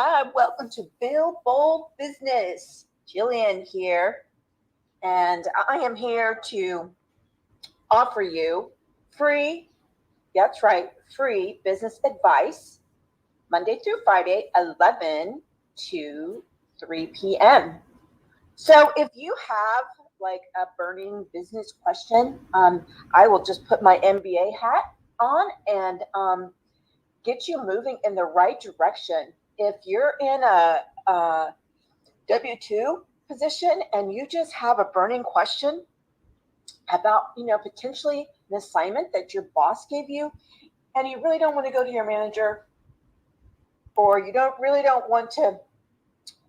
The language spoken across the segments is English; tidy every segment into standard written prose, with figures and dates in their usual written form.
Hi, welcome to Build Bold Business. Jillian here, and I am here to offer you free, that's right, free business advice Monday through Friday, 11 to 3 p.m. So if you have like a burning business question, I will just put my MBA hat on and get you moving in the right direction. If you're in a W-2 position and you just have a burning question about, potentially an assignment that your boss gave you, and you really don't want to go to your manager, or you really don't want to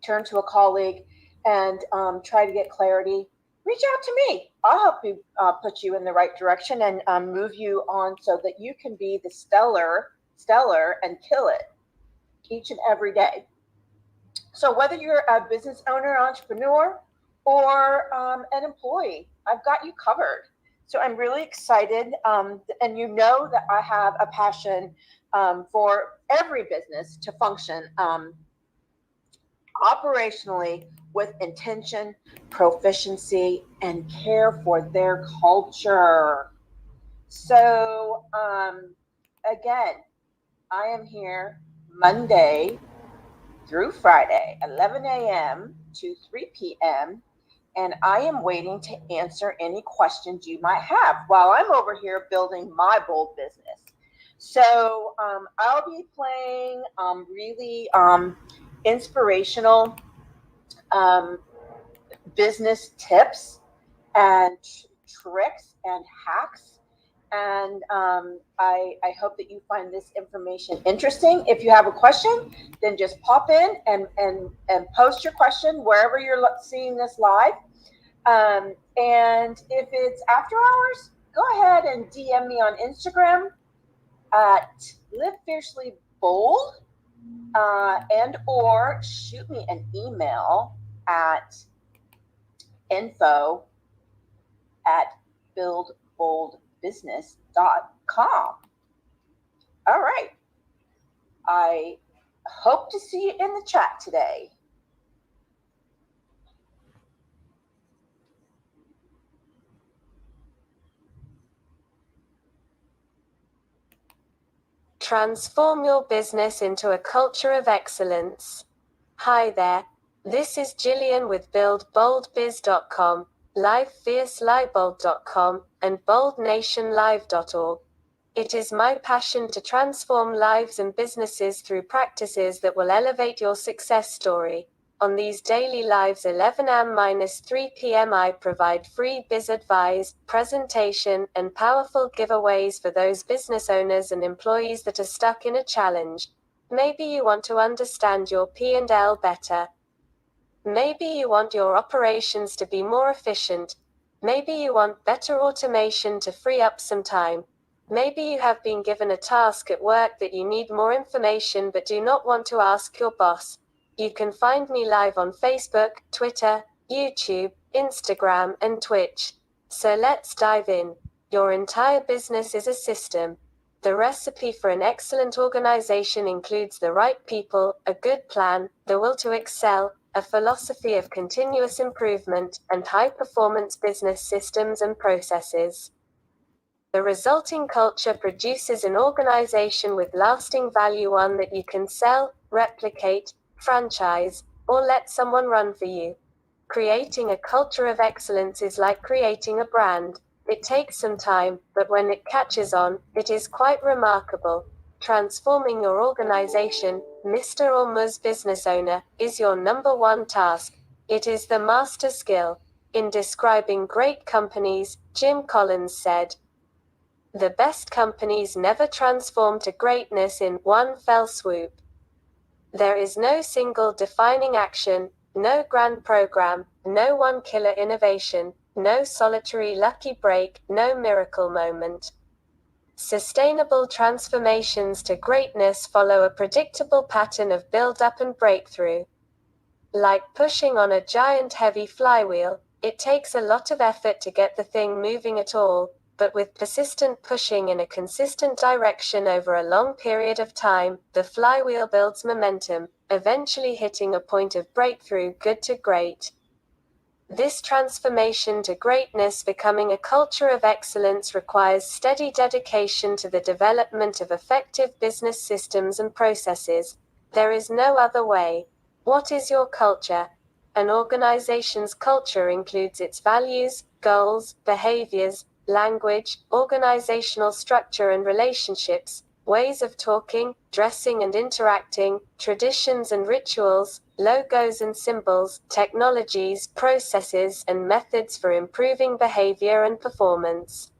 turn to a colleague and try to get clarity, reach out to me. I'll help you put you in the right direction and move you on so that you can be the stellar and kill it each and every day. So whether you're a business owner, entrepreneur, or an employee, I've got you covered. So I'm really excited. And you know that I have a passion for every business to function operationally with intention, proficiency, and care for their culture. So again, I am here Monday through Friday, 11 a.m. to 3 p.m., and I am waiting to answer any questions you might have while I'm over here building my bold business. So I'll be playing really inspirational business tips and tricks and hacks. And I hope that you find this information interesting. If you have a question, then just pop in and post your question wherever you're seeing this live. And if it's after hours, go ahead and DM me on Instagram at Live Fiercely Bold, and or shoot me an email at info@buildboldbusiness.com. All right. I hope to see you in the chat today. Transform your business into a culture of excellence. Hi there. This is Jillian with BuildBoldBiz.com, LiveFierceLiveBold.com, and BoldNationLive.org. It is my passion to transform lives and businesses through practices that will elevate your success story. On these daily lives 11 a.m. - 3 p.m. I provide free Biz Advise, presentation, and powerful giveaways for those business owners and employees that are stuck in a challenge. Maybe you want to understand your P&L better. Maybe you want your operations to be more efficient. Maybe you want better automation to free up some time. Maybe you have been given a task at work that you need more information but do not want to ask your boss. You can find me live on Facebook, Twitter, YouTube, Instagram, and Twitch. So let's dive in. Your entire business is a system. The recipe for an excellent organization includes the right people, a good plan, the will to excel, a philosophy of continuous improvement, and high-performance business systems and processes. The resulting culture produces an organization with lasting value, one that you can sell, replicate, franchise, or let someone run for you. Creating a culture of excellence is like creating a brand. It takes some time, but when it catches on, it is quite remarkable. Transforming your organization, Mr. or Ms. Business Owner, is your number one task. It is the master skill. In describing great companies, Jim Collins said, "The best companies never transform to greatness in one fell swoop. There is no single defining action, no grand program, no one killer innovation, no solitary lucky break, no miracle moment. Sustainable transformations to greatness follow a predictable pattern of build-up and breakthrough. Like pushing on a giant heavy flywheel, it takes a lot of effort to get the thing moving at all, but with persistent pushing in a consistent direction over a long period of time, the flywheel builds momentum, eventually hitting a point of breakthrough, good to great. This transformation to greatness, becoming a culture of excellence, requires steady dedication to the development of effective business systems and processes. There is no other way. What is your culture? An organization's culture includes its values, goals, behaviors, language, organizational structure and relationships, ways of talking, dressing and interacting, traditions and rituals, logos and symbols, technologies, processes, and methods for improving behavior and performance.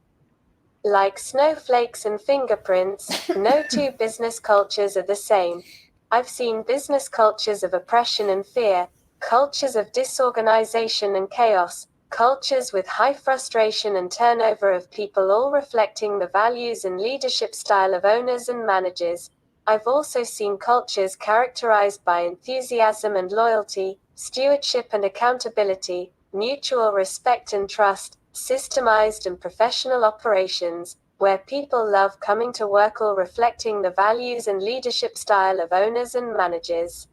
Like snowflakes and fingerprints, no two business cultures are the same. I've seen business cultures of oppression and fear, cultures of disorganization and chaos, cultures with high frustration and turnover of people, all reflecting the values and leadership style of owners and managers. I've also seen cultures characterized by enthusiasm and loyalty, stewardship and accountability, mutual respect and trust, systemized and professional operations, where people love coming to work, all reflecting the values and leadership style of owners and managers.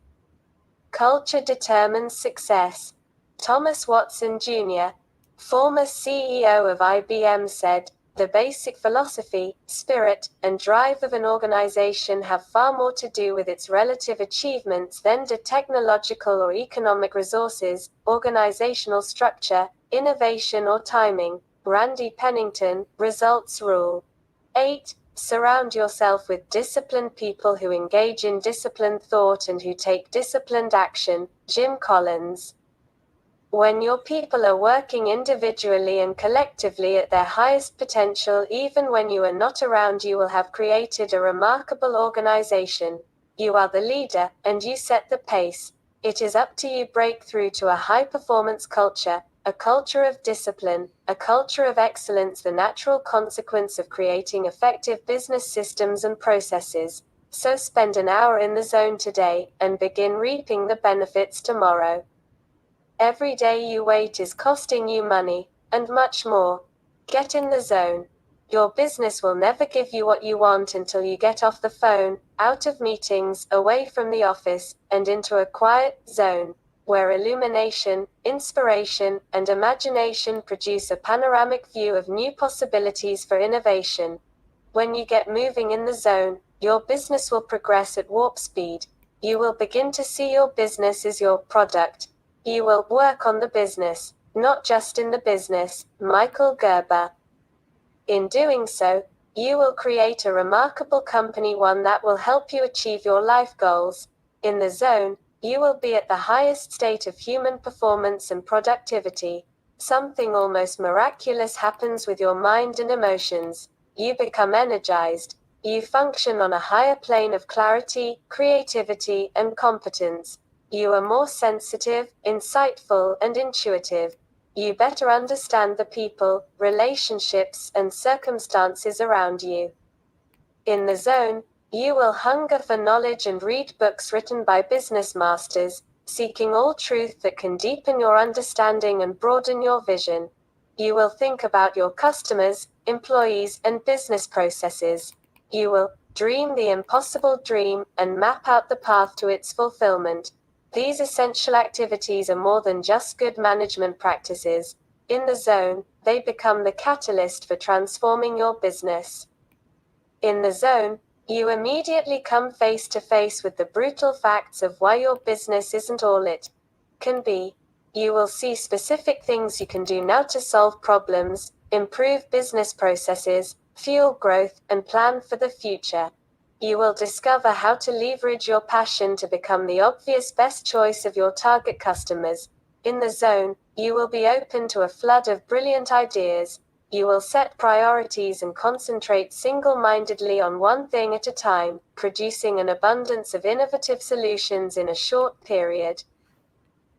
Culture determines success. Thomas Watson Jr., former CEO of IBM, said, "The basic philosophy, spirit, and drive of an organization have far more to do with its relative achievements than do technological or economic resources, organizational structure, innovation or timing." Randy Pennington, results rule. 8. Surround yourself with disciplined people who engage in disciplined thought and who take disciplined action. Jim Collins. When your people are working individually and collectively at their highest potential, even when you are not around, you will have created a remarkable organization. You are the leader, and you set the pace. It is up to you. Break through to a high-performance culture, a culture of discipline, a culture of excellence, the natural consequence of creating effective business systems and processes. So spend an hour in the zone today, and begin reaping the benefits tomorrow. Every day you wait is costing you money, and much more. Get in the zone. Your business will never give you what you want until you get off the phone, out of meetings, away from the office, and into a quiet zone, where illumination, inspiration, and imagination produce a panoramic view of new possibilities for innovation. When you get moving in the zone, your business will progress at warp speed. You will begin to see your business as your product. You will work on the business, not just in the business. Michael Gerber. In doing so, you will create a remarkable company, one that will help you achieve your life goals. In the zone, you will be at the highest state of human performance and productivity. Something almost miraculous happens with your mind and emotions. You become energized. You function on a higher plane of clarity, creativity, and competence. You are more sensitive, insightful, and intuitive. You better understand the people, relationships, and circumstances around you. In the zone, you will hunger for knowledge and read books written by business masters, seeking all truth that can deepen your understanding and broaden your vision. You will think about your customers, employees, and business processes. You will dream the impossible dream and map out the path to its fulfillment. These essential activities are more than just good management practices. In the zone, they become the catalyst for transforming your business. In the zone, you immediately come face to face with the brutal facts of why your business isn't all it can be. You will see specific things you can do now to solve problems, improve business processes, fuel growth, and plan for the future. You will discover how to leverage your passion to become the obvious best choice of your target customers. In the zone, you will be open to a flood of brilliant ideas. You will set priorities and concentrate single-mindedly on one thing at a time, producing an abundance of innovative solutions in a short period.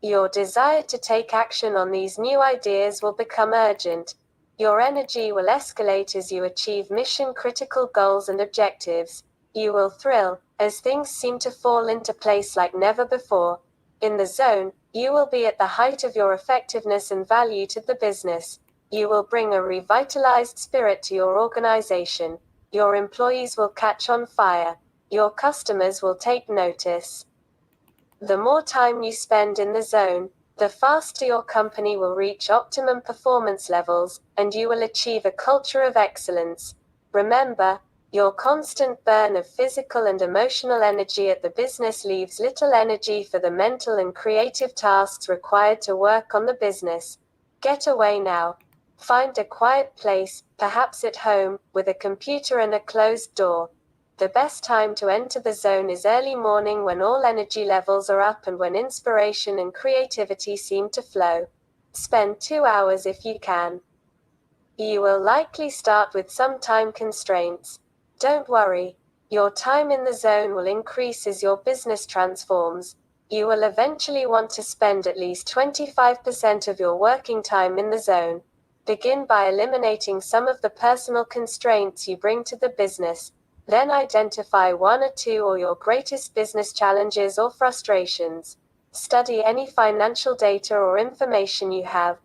Your desire to take action on these new ideas will become urgent. Your energy will escalate as you achieve mission-critical goals and objectives. You will thrill, as things seem to fall into place like never before. In the zone, you will be at the height of your effectiveness and value to the business. You will bring a revitalized spirit to your organization. Your employees will catch on fire. Your customers will take notice. The more time you spend in the zone, the faster your company will reach optimum performance levels, and you will achieve a culture of excellence. Remember, your constant burn of physical and emotional energy at the business leaves little energy for the mental and creative tasks required to work on the business. Get away now. Find a quiet place, perhaps at home, with a computer and a closed door. The best time to enter the zone is early morning when all energy levels are up and when inspiration and creativity seem to flow. Spend 2 hours if you can. You will likely start with some time constraints. Don't worry. Your time in the zone will increase as your business transforms. You will eventually want to spend at least 25% of your working time in the zone. Begin by eliminating some of the personal constraints you bring to the business. Then identify one or two or your greatest business challenges or frustrations. Study any financial data or information you have.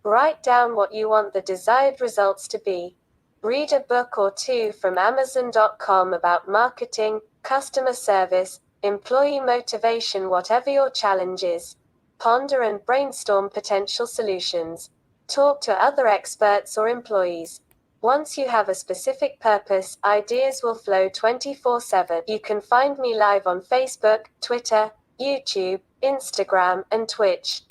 Write down what you want the desired results to be. Read a book or two from Amazon.com about marketing, customer service, employee motivation, whatever your challenge is. Ponder and brainstorm potential solutions. Talk to other experts or employees. Once you have a specific purpose, ideas will flow 24/7. You can find me live on Facebook, Twitter, YouTube, Instagram, and Twitch.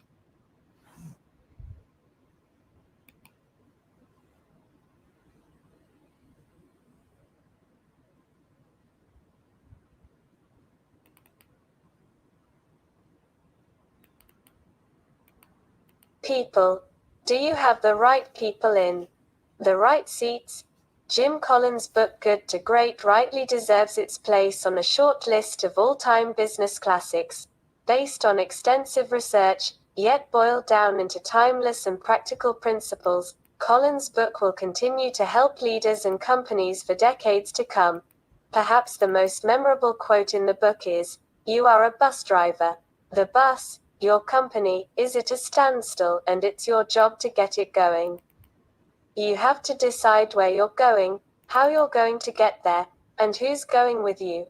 People. Do you have the right people in the right seats? Jim Collins' book Good to Great rightly deserves its place on a short list of all-time business classics. Based on extensive research, yet boiled down into timeless and practical principles, Collins' book will continue to help leaders and companies for decades to come. Perhaps the most memorable quote in the book is, "You are a bus driver. The bus, your company, is at a standstill and it's your job to get it going. You have to decide where you're going, how you're going to get there, and who's going with you."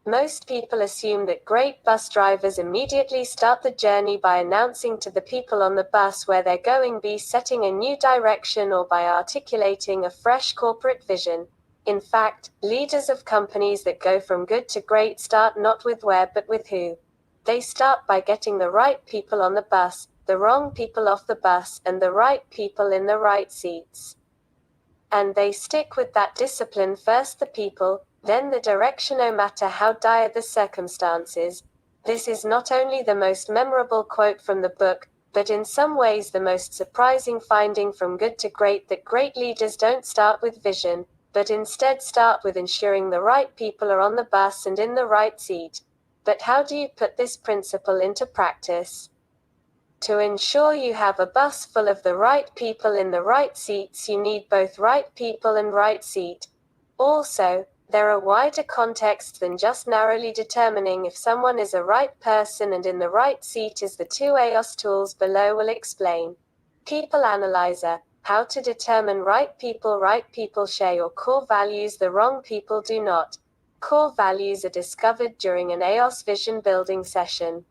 Most people assume that great bus drivers immediately start the journey by announcing to the people on the bus where they're going, by setting a new direction, or by articulating a fresh corporate vision. In fact, leaders of companies that go from good to great start not with where but with who. They start by getting the right people on the bus, the wrong people off the bus, and the right people in the right seats. And they stick with that discipline: first the people, then the direction, no matter how dire the circumstances. This is not only the most memorable quote from the book, but in some ways the most surprising finding from Good to Great, that great leaders don't start with vision, but instead start with ensuring the right people are on the bus and in the right seat. But how do you put this principle into practice? To ensure you have a bus full of the right people in the right seats, you need both right people and right seat. Also, there are wider contexts than just narrowly determining if someone is a right person and in the right seat, as the two AOS tools below will explain. People Analyzer: how to determine right people. Right people share your core values, the wrong people do not. Core values are discovered during an AOS vision building session.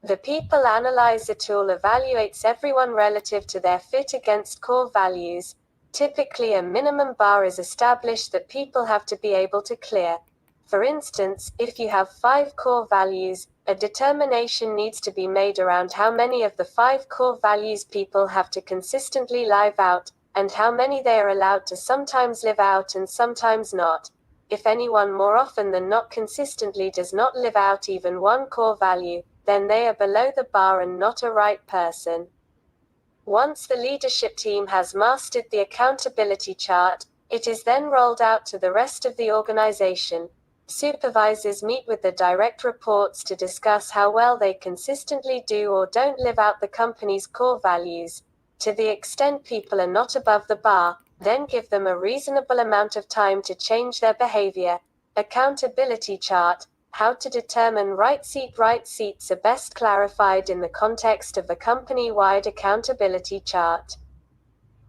The People Analyzer tool evaluates everyone relative to their fit against core values. Typically, a minimum bar is established that people have to be able to clear. For instance, if you have 5 core values, a determination needs to be made around how many of the 5 core values people have to consistently live out, and how many they are allowed to sometimes live out and sometimes not. If anyone more often than not consistently does not live out even one core value, then they are below the bar and not a right person. Once the leadership team has mastered the accountability chart, it is then rolled out to the rest of the organization. Supervisors meet with the direct reports to discuss how well they consistently do or don't live out the company's core values. To the extent people are not above the bar, then give them a reasonable amount of time to change their behavior. Accountability chart: how to determine right seat. Right seats are best clarified in the context of the company-wide accountability chart.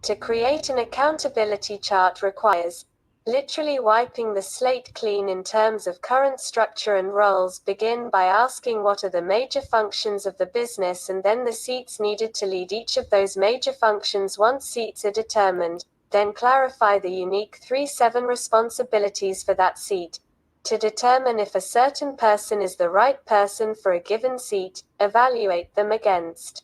To create an accountability chart requires literally wiping the slate clean in terms of current structure and roles. Begin by asking what are the major functions of the business and then the seats needed to lead each of those major functions. Once seats are determined, then clarify the unique 3-7 responsibilities for that seat. To determine if a certain person is the right person for a given seat, evaluate them against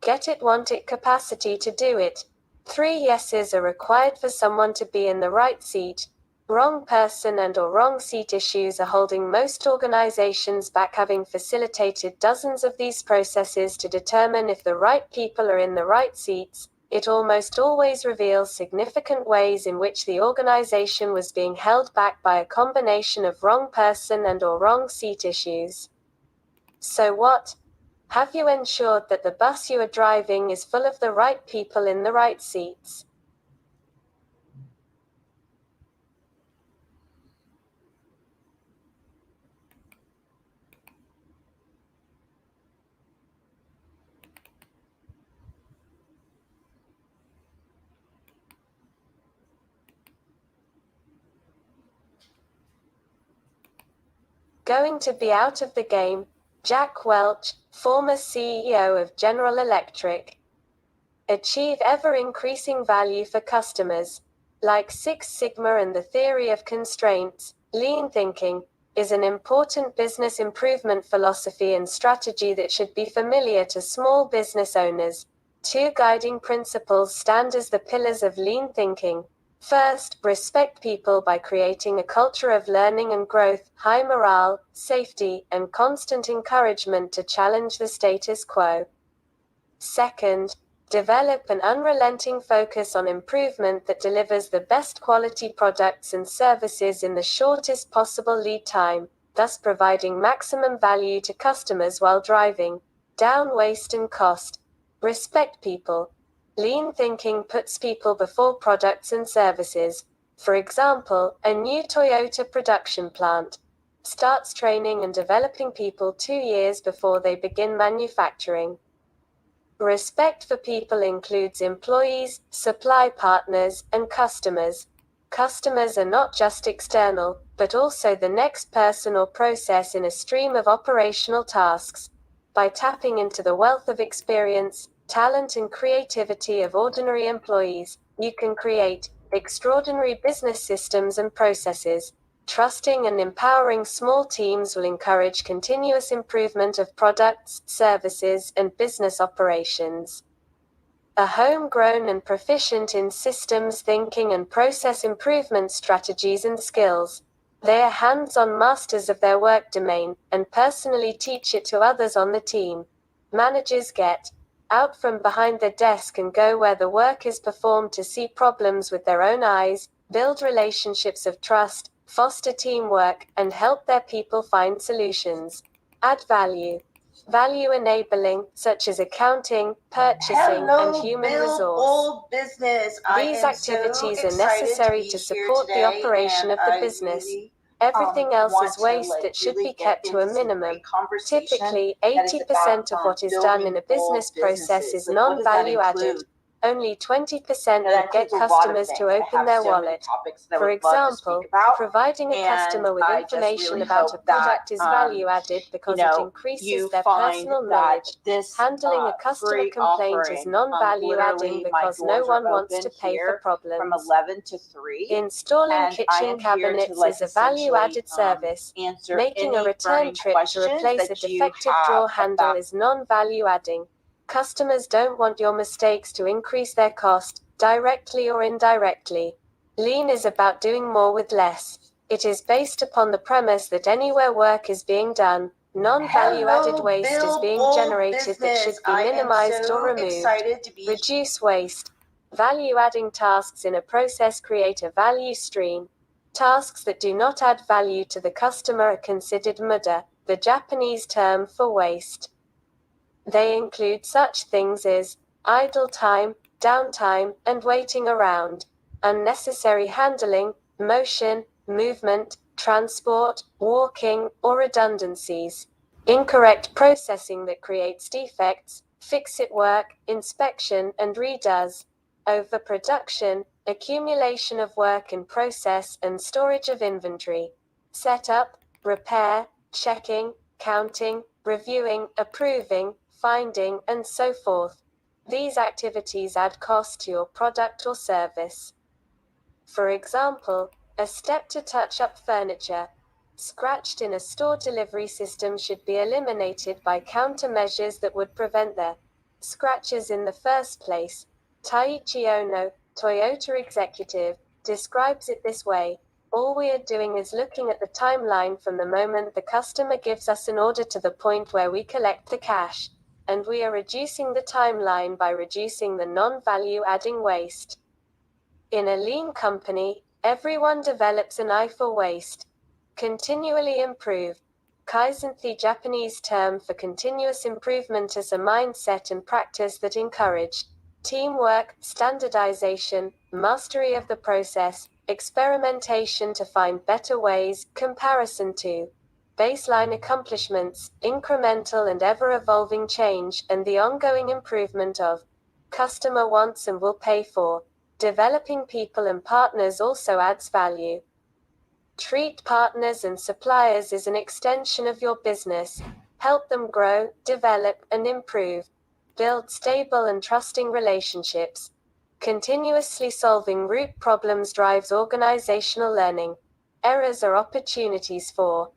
get it, want it capacity to do it. 3 yeses are required for someone to be in the right seat. Wrong person and or wrong seat issues are holding most organizations back. Having facilitated dozens of these processes to determine if the right people are in the right seats, it almost always reveals significant ways in which the organization was being held back by a combination of wrong person and or wrong seat issues. So what? Have you ensured that the bus you are driving is full of the right people in the right seats? Going to be out of the game? Jack Welch, former CEO of General Electric. Achieve ever-increasing value for customers. Like Six Sigma and the theory of constraints, lean thinking is an important business improvement philosophy and strategy that should be familiar to small business owners. 2 guiding principles stand as the pillars of lean thinking. First, respect people by creating a culture of learning and growth, high morale, safety, and constant encouragement to challenge the status quo. Second, develop an unrelenting focus on improvement that delivers the best quality products and services in the shortest possible lead time, thus providing maximum value to customers while driving down waste and cost. Respect people. Lean thinking puts people before products and services. For example, a new Toyota production plant starts training and developing people 2 years before they begin manufacturing. Respect for people includes employees, supply partners, and customers. Customers are not just external, but also the next person or process in a stream of operational tasks. By tapping into the wealth of experience, talent, and creativity of ordinary employees, you can create extraordinary business systems and processes. Trusting and empowering small teams will encourage continuous improvement of products, services, and business operations. Are homegrown and proficient in systems thinking and process improvement strategies and skills. They are hands-on masters of their work domain, and personally teach it to others on the team. Managers get out from behind the desk and go where the work is performed to see problems with their own eyes, build relationships of trust, foster teamwork, and help their people find solutions. Add value. Value enabling, such as accounting, purchasing, and human resource. Business. These activities are necessary to support the operation of the business. Everything else is waste that should be kept to a minimum. Typically, 80% of what is done in a business process is non-value added. Only 20% would get customers to open their wallet. For example, providing a customer with information about a product is value added because it increases their personal knowledge. Handling a customer complaint is non-value adding because no one wants to pay for problems. From 11 to 3. Installing kitchen cabinets is a value-added service. Making a return trip to replace a defective drawer handle is non-value adding. Customers don't want your mistakes to increase their cost, directly or indirectly. Lean is about doing more with less. It is based upon the premise that anywhere work is being done, non-value-added waste is being generated that should be minimized or removed. Reduce waste. Value-adding tasks in a process create a value stream. Tasks that do not add value to the customer are considered muda, the Japanese term for waste. They include such things as idle time, downtime, and waiting around, unnecessary handling, motion, movement, transport, walking, or redundancies, incorrect processing that creates defects, fix-it work, inspection and redoes, overproduction, accumulation of work in process and storage of inventory, setup, repair, checking, counting, reviewing, approving, finding, and so forth. These activities add cost to your product or service. For example, a step to touch up furniture scratched in a store delivery system should be eliminated by countermeasures that would prevent the scratches in the first place. Taiichi Ono, Toyota executive, describes it this way: all we are doing is looking at the timeline from the moment the customer gives us an order to the point where we collect the cash, and we are reducing the timeline by reducing the non-value adding waste. In a lean company, everyone develops an eye for waste. Continually improve. Kaizen, the Japanese term for continuous improvement, is a mindset and practice that encourage teamwork, standardization, mastery of the process, experimentation to find better ways, comparison to baseline accomplishments, incremental and ever-evolving change, and the ongoing improvement of customer wants and will pay for. Developing people and partners also adds value. Treat partners and suppliers as an extension of your business. Help them grow, develop, and improve. Build stable and trusting relationships. Continuously solving root problems drives organizational learning. Errors are opportunities for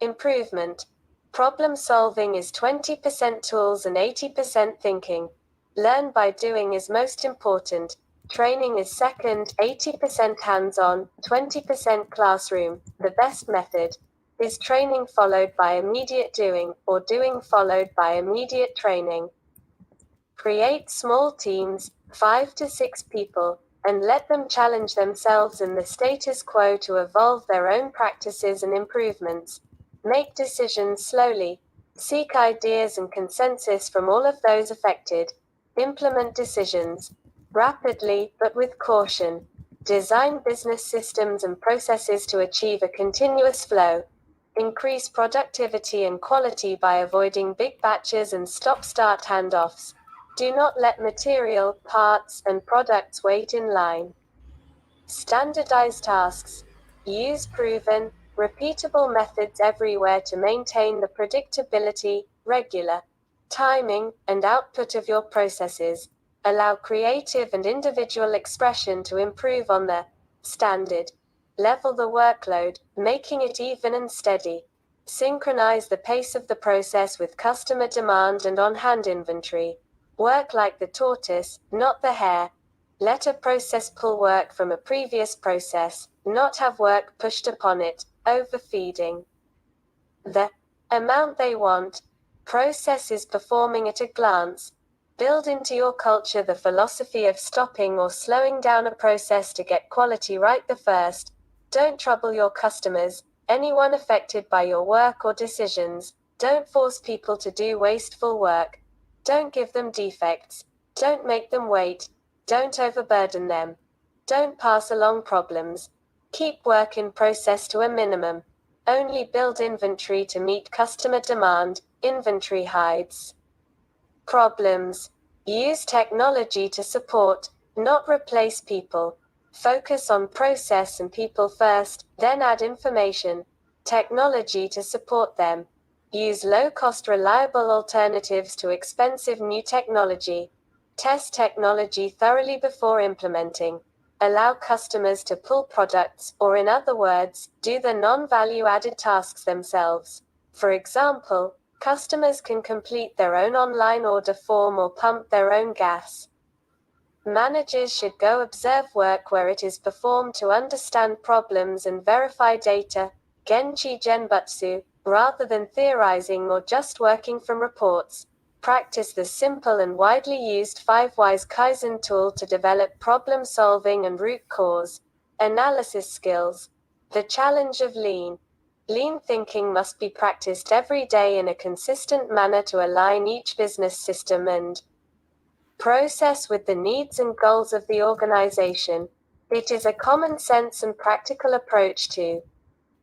improvement. Problem solving is 20% tools and 80% thinking. Learn by doing is most important. Training is second, 80% hands-on, 20% classroom. The best method is training followed by immediate doing, or doing followed by immediate training. Create small teams, 5 to 6 people, and let them challenge themselves and the status quo to evolve their own practices and improvements. Make decisions slowly. Seek ideas and consensus from all of those affected. Implement decisions rapidly, but with caution. Design business systems and processes to achieve a continuous flow. Increase productivity and quality by avoiding big batches and stop-start handoffs. Do not let material, parts, and products wait in line. Standardize tasks. Use proven, repeatable methods everywhere to maintain the predictability, regular timing, and output of your processes. Allow creative and individual expression to improve on the standard. Level the workload, making it even and steady. Synchronize the pace of the process with customer demand and on-hand inventory. Work like the tortoise, not the hare. Let a process pull work from a previous process, not have work pushed upon it, overfeeding. The amount they want. Process is performing at a glance. Build into your culture the philosophy of stopping or slowing down a process to get quality right the first. Don't trouble your customers, anyone affected by your work or decisions. Don't force people to do wasteful work. Don't give them defects. Don't make them wait. Don't overburden them. Don't pass along problems. Keep work in process to a minimum. Only build inventory to meet customer demand. Inventory hides problems. Use technology to support, not replace people. Focus on process and people first, then add information, technology to support them. Use low-cost reliable alternatives to expensive new technology. Test technology thoroughly before implementing. Allow customers to pull products, or in other words, do the non-value added tasks themselves. For example, customers can complete their own online order form or pump their own gas. Managers should go observe work where it is performed to understand problems and verify data, Genchi Genbutsu, rather than theorizing or just working from reports. Practice the simple and widely used 5 Whys Kaizen tool to develop problem solving and root cause analysis skills. The challenge of lean. Lean thinking must be practiced every day in a consistent manner to align each business system and process with the needs and goals of the organization. It is a common sense and practical approach to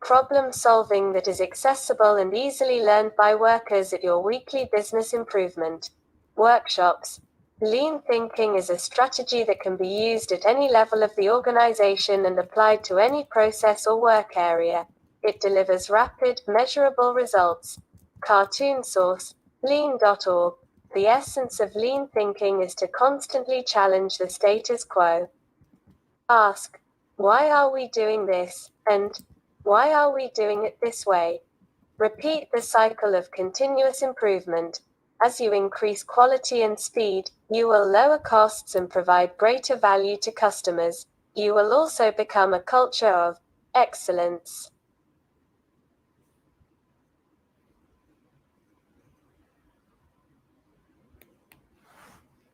problem solving that is accessible and easily learned by workers at your weekly business improvement workshops. Lean thinking is a strategy that can be used at any level of the organization and applied to any process or work area. It delivers rapid, measurable results. Cartoon source, lean.org. The essence of lean thinking is to constantly challenge the status quo. Ask, why are we doing this? And why are we doing it this way? Repeat the cycle of continuous improvement. As you increase quality and speed, you will lower costs and provide greater value to customers. You will also become a culture of excellence.